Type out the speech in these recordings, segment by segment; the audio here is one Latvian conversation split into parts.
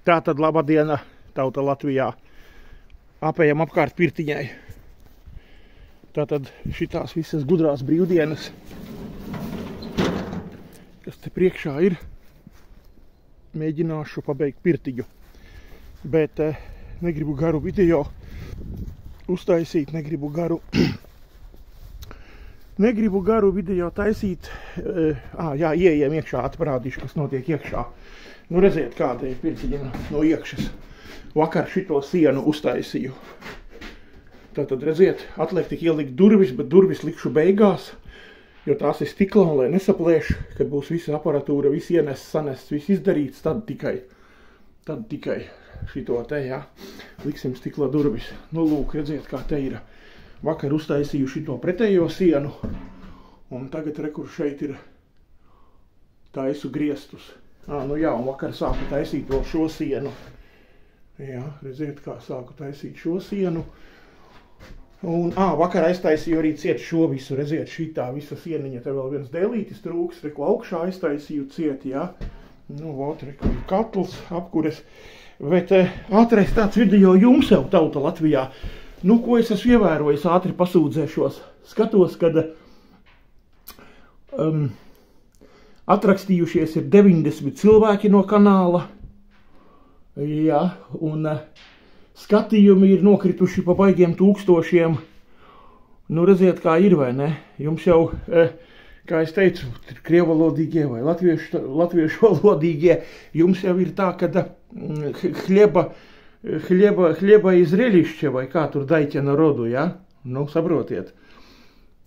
Tātad labadiena, tauta Latvijā. Apējam apkārt pirtiņai. Tātad šitās visas gudrās brīvdienas, kas te priekšā ir, mēģināšu pabeigt pirtiņu. Bet negribu garu video uztaisīt, negribu garu video taisīt. Jā, ieejam iekšā, atparādīšu, kas notiek iekšā. Nu, redziet, kāda ir pirtiņa no iekšas. Vakar šito sienu uztaisīju. Tātad, redziet, atliek tik ielikt durvis, bet durvis likšu beigās, jo tās ir stikla, un lai nesaplēš, kad būs visa aparatūra, viss ienests, sanests, viss izdarīts, tad tikai šito te, jā, liksim stikla durvis. Nu, lūk, redziet, kā te ir. Vakar uztaisīju šito pretējo sienu, un tagad rekur šeit ir taisu griestus. Nu jā, un vakar sāku taisīt vēl šo sienu. Jā, redziet, kā sāku taisīt šo sienu. Un, vakar aiztaisīju arī ciet šo visu, redziet, šitā visa sieniņa, te vēl viens dēlītis trūks, reku augšā aiztaisīju ciet, jā. Nu, vot, reku katls, apkures. Bet ātrais tāds video jums jau, tauta Latvijā. Nu, ko es esmu ievērojis, ātri pasūdzēšos. Skatos, kad atrakstījušies ir 90 cilvēki no kanāla. Jā, un skatījumi ir nokrituši pa baigiem tūkstošiem. Nu, redziet, kā ir, vai ne? Jums jau, kā es teicu, krievalodīgie vai latviešu valodīgie, jums jau ir tā, kad hlieba iz relišķa, vai kā tur daļķa narodu, ja? Nu, saprotiet.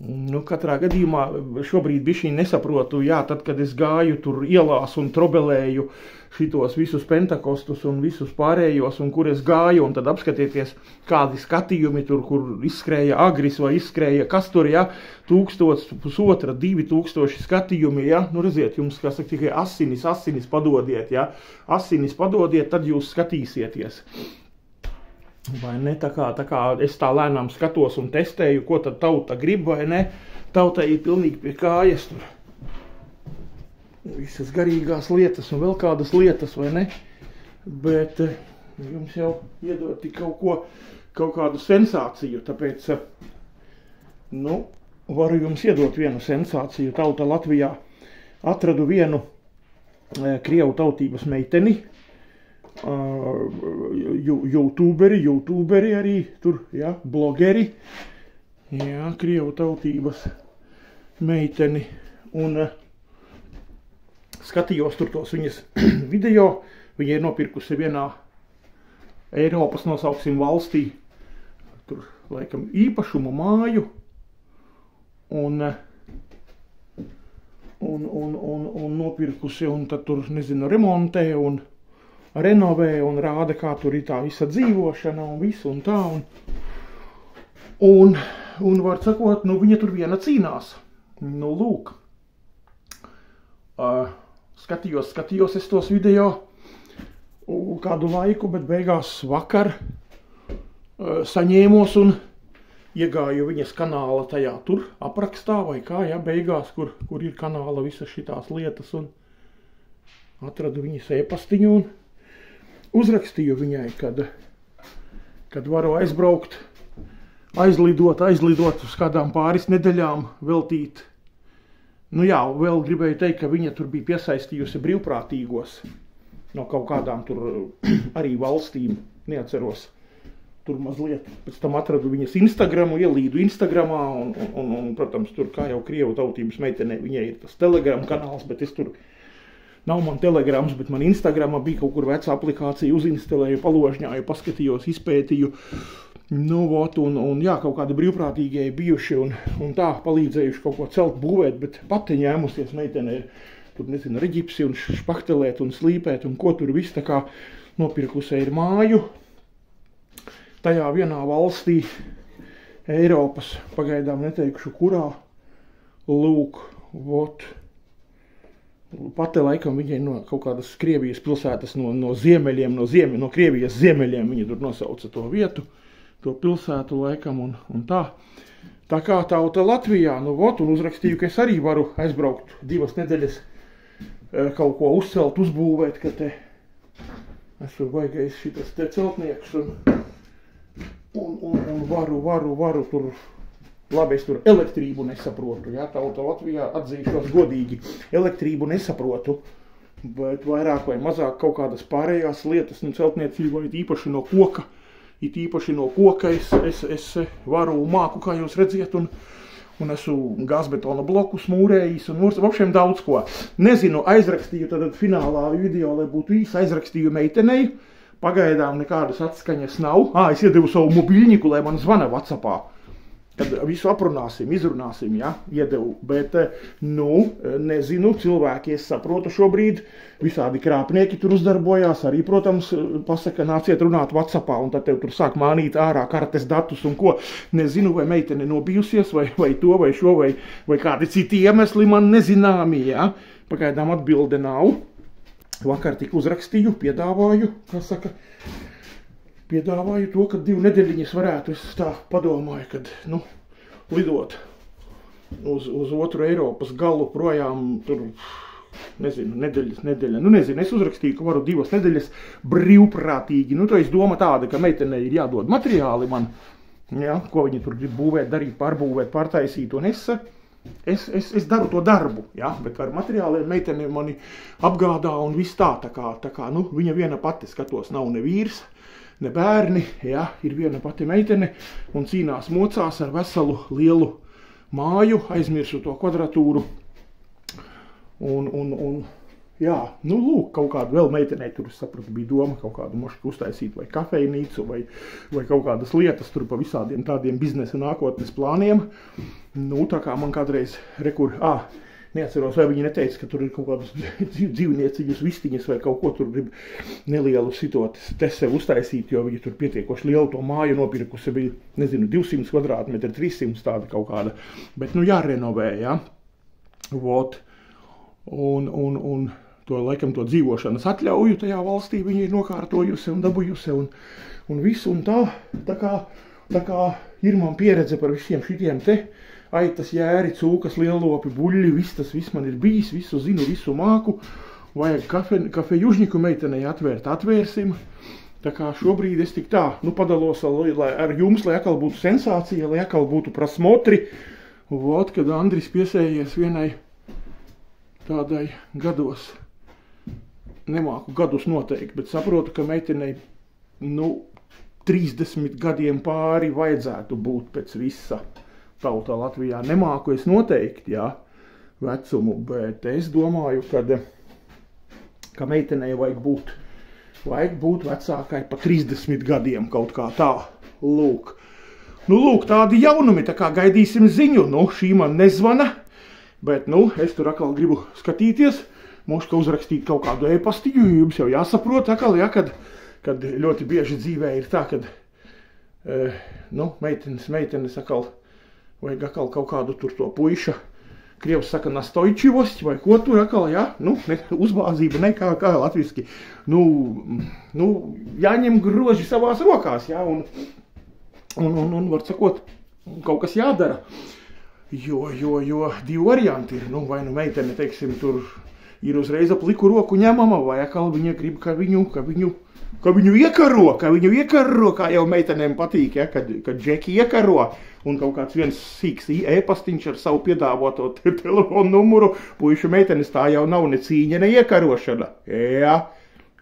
Nu, katrā gadījumā šobrīd bišķiņ nesaprotu, jā, tad, kad es gāju tur ielās un trobelēju šitos visus pentakostus un visus pārējos, un kur es gāju, un tad apskatieties, kādi skatījumi tur, kur izskrēja agris vai izskrēja, kas tur, jā, 1000, 1,5, 2000 skatījumi, jā, nu redziet, jums, kā saka, tikai asinis padodiet, jā, asinis padodiet, tad jūs skatīsieties. Vai ne, tā kā es tā lēnām skatos un testēju, ko tad tauta grib, vai ne, tautai ir pilnīgi pie kājas tur. Visas garīgās lietas un vēl kādas lietas, vai ne, bet jums jau iedod tik kaut kādu sensāciju, tāpēc, nu, varu jums iedot vienu sensāciju, tauta Latvijā. Atradu vienu krievu tautības meiteni, YouTuberi arī tur, jā, blogeri, jā, krievu tautības meiteni, un skatījos tur tos viņas video, viņa ir nopirkusi vienā Eiropas, nosauksim, valstī, tur, laikam, īpašumu māju, un nopirkusi, un tad tur, nezinu, remontē, un renovē un rāda, kā tur ir tā visa dzīvošana un visu un tā. Un var sakot, nu viņa tur viena cīnās. Nu lūk. Skatījos es tos video kādu laiku, bet beigās vakar saņēmos un iegāju viņas kanāla tajā tur aprakstā vai kā, ja, beigās, kur ir kanāla visas šitās lietas, un atradu viņas e-pastiņu un uzrakstīju viņai, kad varu aizbraukt, aizlidot uz kādām pāris nedēļām, veltīt. Nu jā, vēl gribēju teikt, ka viņa tur bija piesaistījusi brīvprātīgos no kaut kādām tur arī valstīm, neatceros. Tur mazliet, pēc tam atradu viņas Instagramu, ielīdu Instagramā, un protams, tur kā jau krievu tautības meitenē, viņai ir tas Telegram kanāls, bet es tur nav man telegrams, bet man Instagramā bija kaut kur veca aplikācija, uzinstalēju, paložņāju, paskatījos, izpētīju. Nu, vot, un jā, kaut kādi brīvprātīgie bijuši un tā palīdzējuši kaut ko celt, būvēt, bet pati ņēmusies meitenē, tur, nezinu, reģipsi un špahtelēt un slīpēt un ko tur viss, tā kā nopirkusē ir māju. Tajā vienā valstī, Eiropas, pagaidām neteikšu kurā, lūk, vot. Pati laikam viņai no kaut kādas Krievijas pilsētas no ziemeļiem, no Krievijas ziemeļiem viņa tur nosauca to vietu, to pilsētu laikam un tā. Tā kā tauta Latvijā, nu vot, un uzrakstīju, ka es arī varu aizbraukt 2 nedēļas kaut ko uzcelt, uzbūvēt, ka te Esmu baigais šitas te celtnieks un varu tur. Labi, es tur elektrību nesaprotu, ja, tauta Latvijā atzīšos godīgi. Elektrību nesaprotu, bet vairāk vai mazāk kaut kādas pārējās lietas, celtniecībā īpaši no koka. It īpaši no koka es varu māku, kā jūs redziet, un esmu gāzbetona blokus mūrējis un vapšiem daudz ko. Nezinu, aizrakstīju tad finālā video, lai būtu īsi, aizrakstīju meitenei. Pagaidām nekādas atskaņas nav. Es iedevu savu mobiļņiku, lai man zvana WhatsAppā. Kad visu aprunāsim, izrunāsim, ja, iedevu, bet, nezinu, cilvēki, es saprotu šobrīd, visādi krāpnieki tur uzdarbojās, arī, protams, pasaka, nāciet runāt WhatsAppā, un tad tev tur sāk mānīt ārā kartes datus un ko. Nezinu, vai meitene nobijusies, vai to, vai šo, vai kādi citi iemesli man nezināmi, ja. Pagaidām atbilde nav. Vakar tik uzrakstīju, piedāvāju, piedāvāju to, ka 2 nedēļiņas varētu, es tā padomāju, kad, lidot uz otru Eiropas galu projām, tur, nezinu, nedēļa. Nezinu, es uzrakstīju, ka varu 2 nedēļas brīvprātīgi. To es doma tāda, ka meitenei ir jādod materiāli man, ja, ko viņi tur grib būvēt, darīt, pārbūvēt, pārtaisīt, un es daru to darbu, ja, bet ar materiāliem meitene mani apgādā un viss tā kā, viņa viena pati skatos, nav ne vīrs, ne bērni, ja, ir viena pati meitene un cīnās mocās ar veselu lielu māju, aizmirsu to kvadratūru. Jā, lūk, kaut kādu vēl meitenei tur, es sapratu, bija doma kaut kādu mošku uztaisīt vai kafejnīcu vai kaut kādas lietas tur pa visādiem tādiem biznesa nākotnes plāniem. Tā kā man kādreiz neatceros, vai viņi neteica, ka tur ir kaut kādas dzīvnieciņas, vistiņas vai kaut ko tur grib nelielu sitot te sev uztaisīt, jo viņi tur pietiekoši lielu to māju nopirkusi, bija, nezinu, 200 kvadrātmetri, 300 tāda kaut kāda, bet, jārenovē, ja, vot, un to, laikam, to dzīvošanas atļauju tajā valstī viņi ir nokārtojusi un dabūjusi un visu, un tā kā ir man pieredze par visiem šitiem te, aitas, jēri, cūkas, lielopi, buļļi, viss man ir bijis, visu zinu, visu māku. Vajag kafejužņiku meitenei atvērt, atvērsim. Tā kā šobrīd es tik tā, padalos ar jums, lai atkal būtu sensācija, lai atkal būtu prasmotri. Vot, kad Andris piesējies vienai tādai gados, nemāku gadus noteikti, bet saprotu, ka meitenei, 30 gadiem pāri vajadzētu būt pēc visa. Tautā Latvijā nemāku es noteikti, jā, vecumu, bet es domāju, ka meitenei vajag būt vecākai pa 30 gadiem kaut kā tā. Lūk. Lūk, tādi jaunumi, tā kā gaidīsim ziņu. Šī man nezvana, bet, es tur atkal gribu skatīties, moška uzrakstīt kaut kādu e-pastiņu, jums jau jāsaprot atkal, ja, kad ļoti bieži dzīvē ir tā, kad, meitenes atkal, vajag atkal kaut kādu tur to puiša, krievs saka nastoičivosti, vai ko tur atkal, ja, uzbāzība, ne kā latviski, jāņem groži savās rokās, ja, un var sakot, kaut kas jādara, jo 2 varianti ir, vai meitene, teiksim, tur ir uzreiz ap liku roku ņemama, vai atkal viņa grib, ka viņu iekaro, kā jau meitenēm patīk, ja, kad džeki iekaro, un kaut kāds viens sīks e-pastiņš ar savu piedāvoto telefonu numuru, puišu meitenes tā jau nav ne cīņa, ne iekarošana. Jā,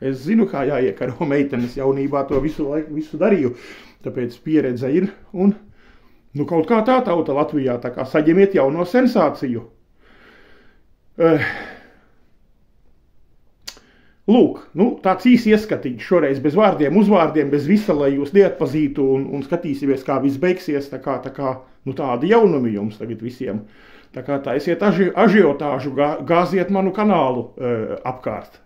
es zinu, kā jāiekaro meitenes, jaunībā to visu darīju, tāpēc pieredze ir, un, kaut kā tā tauta Latvijā, tā kā saņemiet jauno sensāciju. Lūk, tāds īsi ieskatiņš šoreiz bez vārdiem, uzvārdiem, bez visa, lai jūs neatpazītu un skatīsimies, kā viss beigsies, tā kā, tādi jaunumi jums tagad visiem. Tā kā taisiet ažiotāžu, gāziet manu kanālu apkārt.